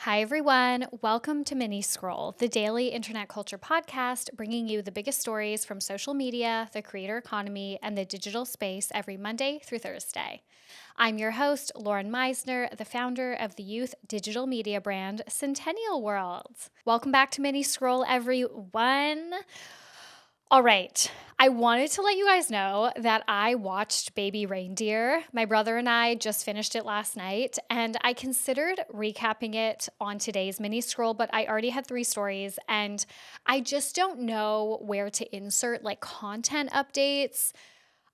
Hi, everyone. Welcome to Mini Scroll, the daily internet culture podcast bringing you the biggest stories from social media, the creator economy, and the digital space every Monday through Thursday. I'm your host, Lauren Meisner, the founder of the youth digital media brand Centennial World. Welcome back to Mini Scroll, everyone. All right, I wanted to let you guys know that I watched Baby Reindeer. My brother and I just finished it last night, and I considered recapping it on today's mini scroll, but I already had 3 stories, and I just don't know where to insert like content updates.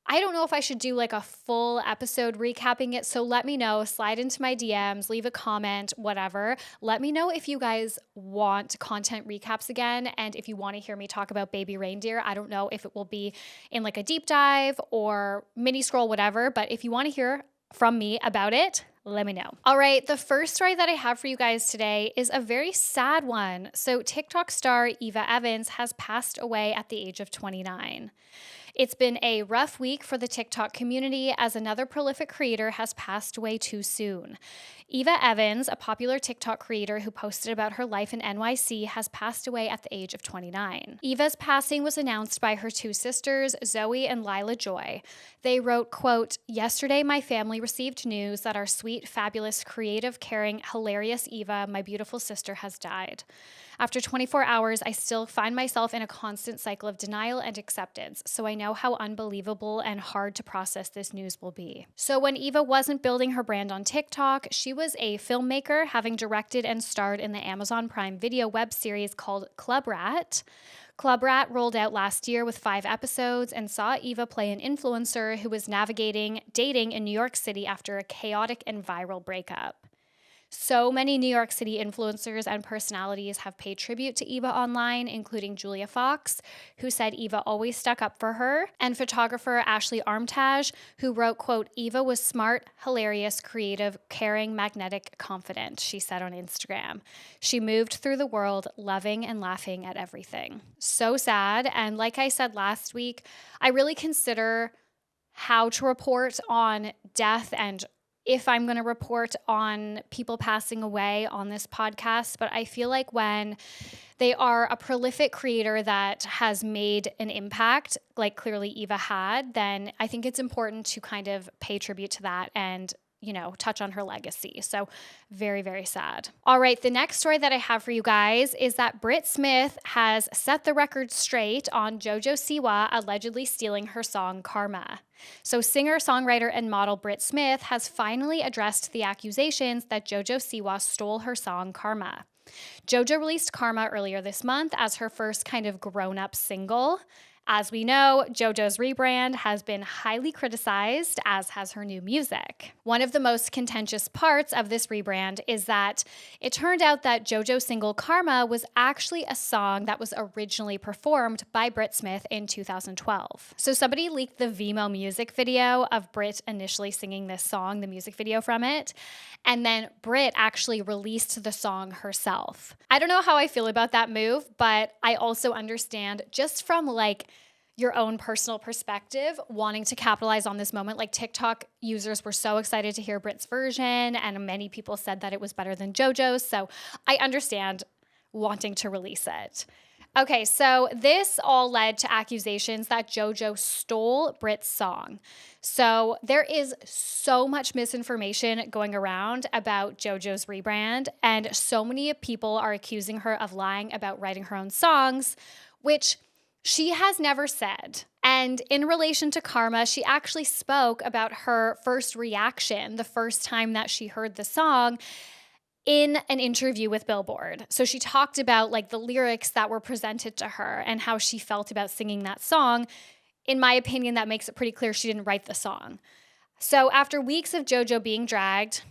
I don't know if I should do like a full episode recapping it. So let me know, slide into my DMs, leave a comment, whatever. Let me know if you guys want content recaps again. And if you want to hear me talk about Baby Reindeer, I don't know if it will be in like a deep dive or mini scroll, whatever. But if you want to hear from me about it, let me know. All right, the first story that I have for you guys today is a very sad one. So TikTok star Eva Evans has passed away at the age of 29. It's been a rough week for the TikTok community as another prolific creator has passed away too soon. Eva Evans, a popular TikTok creator who posted about her life in NYC, has passed away at the age of 29. Eva's passing was announced by her 2 sisters, Zoe and Lila Joy. They wrote, quote, "Yesterday, my family received news that our sweet, fabulous, creative, caring, hilarious Eva, my beautiful sister, has died. After 24 hours, I still find myself in a constant cycle of denial and acceptance, so I know how unbelievable and hard to process this news will be." So when Eva wasn't building her brand on TikTok, she was a filmmaker, having directed and starred in the Amazon Prime Video web series called Club Rat. Club Rat rolled out last year with 5 episodes and saw Eva play an influencer who was navigating dating in New York City after a chaotic and viral breakup. So many New York City influencers and personalities have paid tribute to Eva online, including Julia Fox, who said Eva always stuck up for her, and photographer Ashley Armtage, who wrote, quote, "Eva was smart, hilarious, creative, caring, magnetic, confident," she said on Instagram. "She moved through the world loving and laughing at everything." So sad. And like I said last week, I really consider how to report on death and if I'm going to report on people passing away on this podcast, but I feel like when they are a prolific creator that has made an impact, like clearly Eva had, then I think it's important to kind of pay tribute to that and touch on her legacy. So very, very sad. All right, the next story that I have for you guys is that Brit Smith has set the record straight on JoJo Siwa allegedly stealing her song Karma. So singer, songwriter, and model Brit Smith has finally addressed the accusations that JoJo Siwa stole her song Karma. JoJo released Karma earlier this month as her first kind of grown-up single. As we know, JoJo's rebrand has been highly criticized, as has her new music. One of the most contentious parts of this rebrand is that it turned out that JoJo's single Karma was actually a song that was originally performed by Brit Smith in 2012. So somebody leaked the Vimeo music video of Brit initially singing this song, the music video from it, and then Brit actually released the song herself. I don't know how I feel about that move, but I also understand just from like your own personal perspective, wanting to capitalize on this moment. Like TikTok users were so excited to hear Brit's version, and many people said that it was better than JoJo's. So I understand wanting to release it. Okay, so this all led to accusations that JoJo stole Brit's song. So there is so much misinformation going around about JoJo's rebrand, and so many people are accusing her of lying about writing her own songs, which she has never said. And in relation to Karma, she actually spoke about her first reaction, the first time that she heard the song, in an interview with Billboard. So she talked about like the lyrics that were presented to her and how she felt about singing that song. In my opinion, that makes it pretty clear she didn't write the song. So after weeks of JoJo being dragged,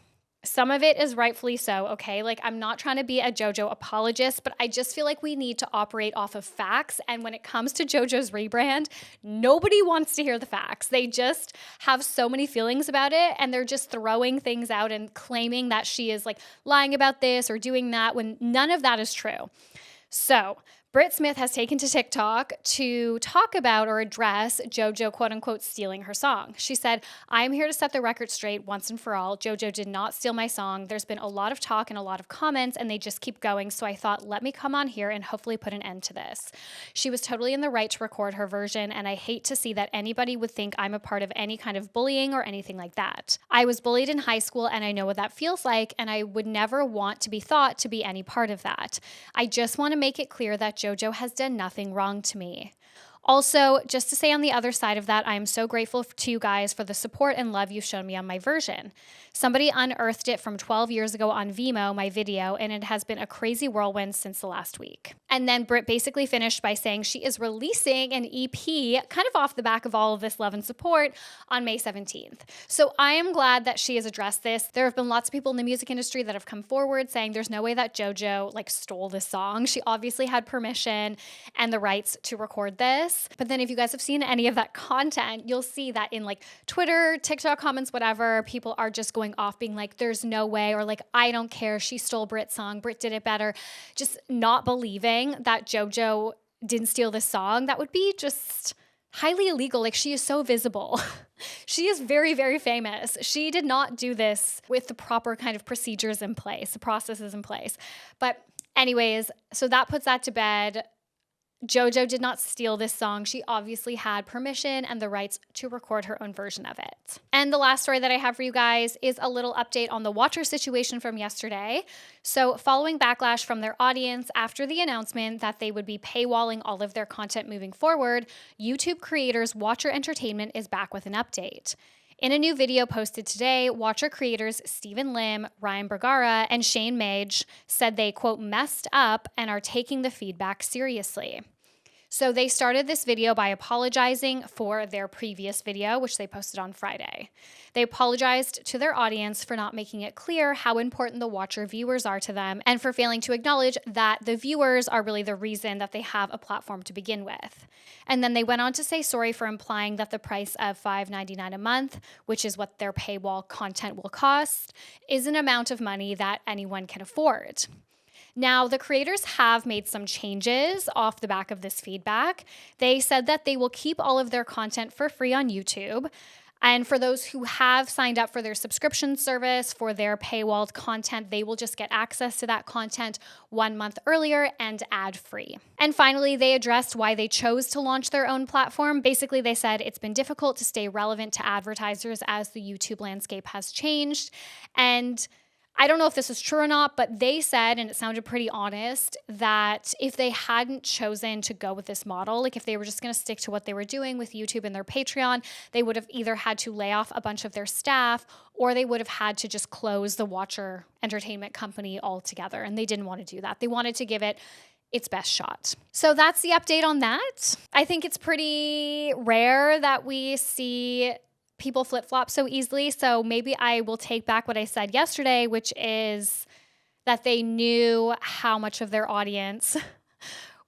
some of it is rightfully so, okay? Like, I'm not trying to be a JoJo apologist, but I just feel like we need to operate off of facts. And when it comes to JoJo's rebrand, nobody wants to hear the facts. They just have so many feelings about it, and they're just throwing things out and claiming that she is like lying about this or doing that when none of that is true. So Brit Smith has taken to TikTok to talk about or address JoJo, quote unquote, stealing her song. She said, "I am here to set the record straight once and for all. JoJo did not steal my song. There's been a lot of talk and a lot of comments, and they just keep going. So I thought, let me come on here and hopefully put an end to this." She was totally in the right to record her version, and I hate to see that anybody would think I'm a part of any kind of bullying or anything like that. I was bullied in high school, and I know what that feels like, and I would never want to be thought to be any part of that. I just want to make it clear that JoJo has done nothing wrong to me. Also, just to say on the other side of that, I am so grateful to you guys for the support and love you've shown me on my version. Somebody unearthed it from 12 years ago on Vimeo, my video, and it has been a crazy whirlwind since the last week. And then Brit basically finished by saying she is releasing an EP, kind of off the back of all of this love and support, on May 17th. So I am glad that she has addressed this. There have been lots of people in the music industry that have come forward saying there's no way that JoJo stole this song. She obviously had permission and the rights to record this. But then if you guys have seen any of that content, you'll see that in Twitter, TikTok comments, whatever, people are just going off being like, there's no way, or I don't care, she stole Brit's song, Brit did it better. Just not believing that JoJo didn't steal this song. That would be just highly illegal. She is so visible. She is very, very famous. She did not do this with the proper kind of procedures in place, the processes in place. But anyways, so that puts that to bed. JoJo did not steal this song. She obviously had permission and the rights to record her own version of it. And the last story that I have for you guys is a little update on the Watcher situation from yesterday. So following backlash from their audience after the announcement that they would be paywalling all of their content moving forward, YouTube creators Watcher Entertainment is back with an update. In a new video posted today, Watcher creators Stephen Lim, Ryan Bergara, and Shane Mage said they, quote, messed up and are taking the feedback seriously. So they started this video by apologizing for their previous video, which they posted on Friday. They apologized to their audience for not making it clear how important the Watcher viewers are to them and for failing to acknowledge that the viewers are really the reason that they have a platform to begin with. And then they went on to say sorry for implying that the price of $5.99 a month, which is what their paywall content will cost, is an amount of money that anyone can afford. Now, the creators have made some changes off the back of this feedback. They said that they will keep all of their content for free on YouTube. And for those who have signed up for their subscription service for their paywalled content, they will just get access to that content 1 month earlier and ad-free. And finally, they addressed why they chose to launch their own platform. Basically, they said it's been difficult to stay relevant to advertisers as the YouTube landscape has changed. And I don't know if this is true or not, but they said, and it sounded pretty honest, that if they hadn't chosen to go with this model, if they were just going to stick to what they were doing with YouTube and their Patreon, they would have either had to lay off a bunch of their staff or they would have had to just close the Watcher Entertainment company altogether. And they didn't want to do that. They wanted to give it its best shot. So that's the update on that. I think it's pretty rare that we see people flip-flop so easily. So maybe I will take back what I said yesterday, which is that they knew how much of their audience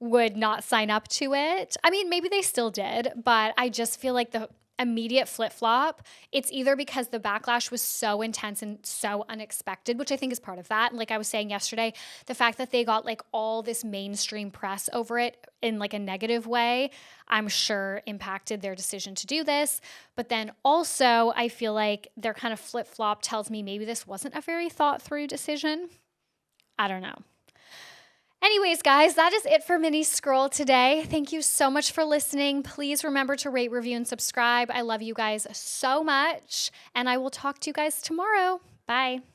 would not sign up to it. I mean, maybe they still did, but I just feel like the immediate flip-flop, it's either because the backlash was so intense and so unexpected, which I think is part of that. And like I was saying yesterday, the fact that they got all this mainstream press over it in a negative way, I'm sure impacted their decision to do this. But then also I feel like their kind of flip-flop tells me maybe this wasn't a very thought-through decision. I don't know. Anyways, guys, that is it for Mini Scroll today. Thank you so much for listening. Please remember to rate, review, and subscribe. I love you guys so much, and I will talk to you guys tomorrow. Bye.